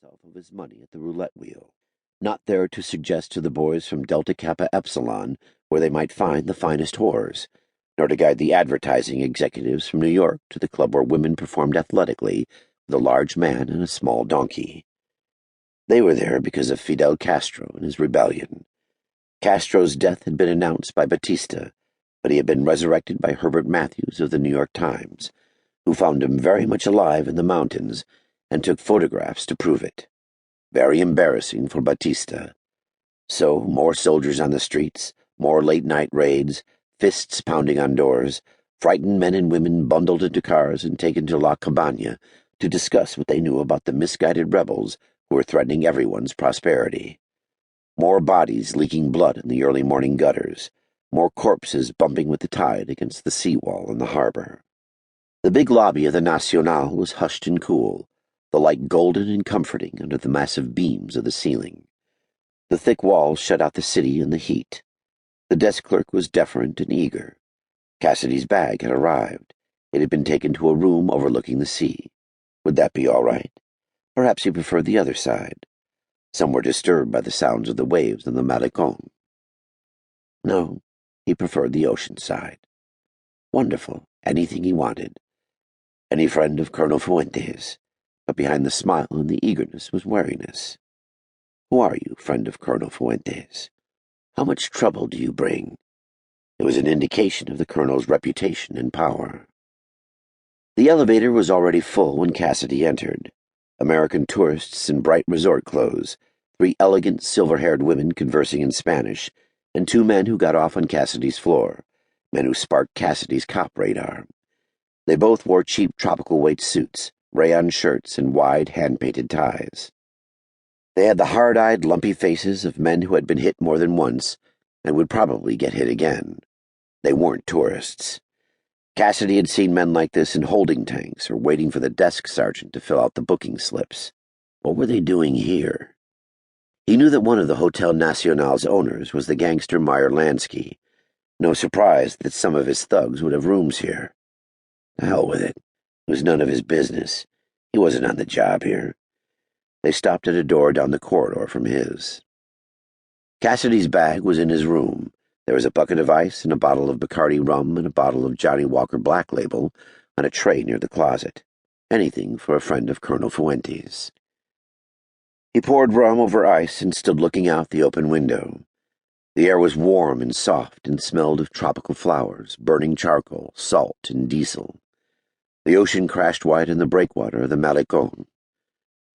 himself of his money at the roulette wheel, not there to suggest to the boys from Delta Kappa Epsilon where they might find the finest whores, nor to guide the advertising executives from New York to the club where women performed athletically with a large man and a small donkey. They were there because of Fidel Castro and his rebellion. Castro's death had been announced by Batista, but he had been resurrected by Herbert Matthews of the New York Times, who found him very much alive in the mountains and took photographs to prove it. Very embarrassing for Batista. So, more soldiers on the streets, more late-night raids, fists pounding on doors, frightened men and women bundled into cars and taken to La Cabaña to discuss what they knew about the misguided rebels who were threatening everyone's prosperity. More bodies leaking blood in the early morning gutters, more corpses bumping with the tide against the seawall in the harbor. The big lobby of the Nacional was hushed and cool, the light golden and comforting under the massive beams of the ceiling. The thick walls shut out the city and the heat. The desk clerk was deferent and eager. Cassidy's bag had arrived. It had been taken to a room overlooking the sea. Would that be all right? Perhaps he preferred the other side. Some were disturbed by the sounds of the waves on the Malecon. No, he preferred the ocean side. Wonderful, anything he wanted. Any friend of Colonel Fuentes, but behind the smile and the eagerness was wariness. Who are you, friend of Colonel Fuentes? How much trouble do you bring? It was an indication of the colonel's reputation and power. The elevator was already full when Cassidy entered. American tourists in bright resort clothes, 3 elegant silver-haired women conversing in Spanish, and 2 men who got off on Cassidy's floor, men who sparked Cassidy's cop radar. They both wore cheap tropical weight suits, rayon shirts, and wide hand-painted ties. They had the hard-eyed, lumpy faces of men who had been hit more than once and would probably get hit again. They weren't tourists. Cassidy had seen men like this in holding tanks or waiting for the desk sergeant to fill out the booking slips. What were they doing here? He knew that one of the Hotel Nacional's owners was the gangster Meyer Lansky. No surprise that some of his thugs would have rooms here. The hell with it. It was none of his business. He wasn't on the job here. They stopped at a door down the corridor from his. Cassidy's bag was in his room. There was a bucket of ice and a bottle of Bacardi rum and a bottle of Johnny Walker Black Label on a tray near the closet. Anything for a friend of Colonel Fuentes. He poured rum over ice and stood looking out the open window. The air was warm and soft and smelled of tropical flowers, burning charcoal, salt, and diesel. The ocean crashed white in the breakwater of the Malecon.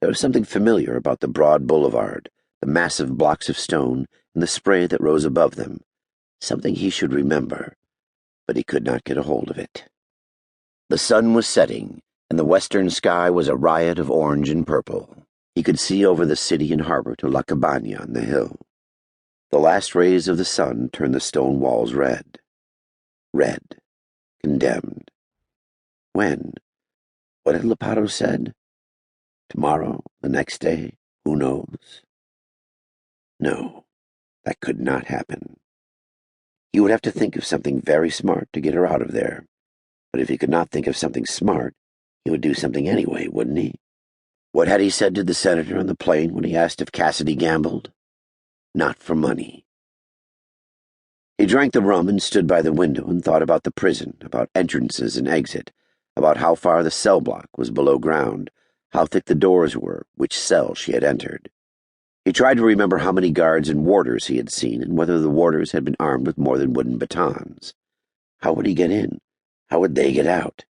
There was something familiar about the broad boulevard, the massive blocks of stone, and the spray that rose above them. Something he should remember, but he could not get a hold of it. The sun was setting, and the western sky was a riot of orange and purple. He could see over the city and harbor to La Cabaña on the hill. The last rays of the sun turned the stone walls red. Red. Condemned. When? What had Lepato said? Tomorrow, the next day, who knows? No, that could not happen. He would have to think of something very smart to get her out of there. But if he could not think of something smart, he would do something anyway, wouldn't he? What had he said to the senator on the plane when he asked if Cassidy gambled? Not for money. He drank the rum and stood by the window and thought about the prison, about entrances and exit, about how far the cell block was below ground, how thick the doors were, which cell she had entered. He tried to remember how many guards and warders he had seen and whether the warders had been armed with more than wooden batons. How would he get in? How would they get out?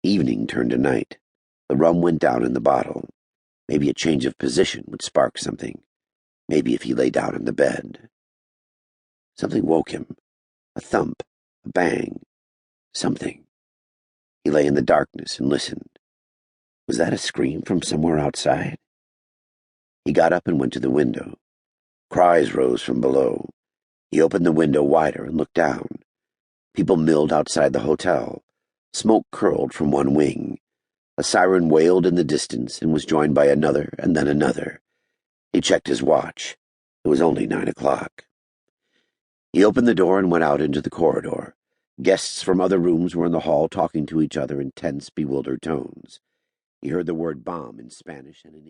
Evening turned to night. The rum went down in the bottle. Maybe a change of position would spark something. Maybe if he lay down in the bed. Something woke him. A thump, a bang, something. He lay in the darkness and listened. Was that a scream from somewhere outside? He got up and went to the window. Cries rose from below. He opened the window wider and looked down. People milled outside the hotel. Smoke curled from one wing. A siren wailed in the distance and was joined by another and then another. He checked his watch. It was only 9 o'clock. He opened the door and went out into the corridor. Guests from other rooms were in the hall talking to each other in tense, bewildered tones. He heard the word bomb in Spanish and in English.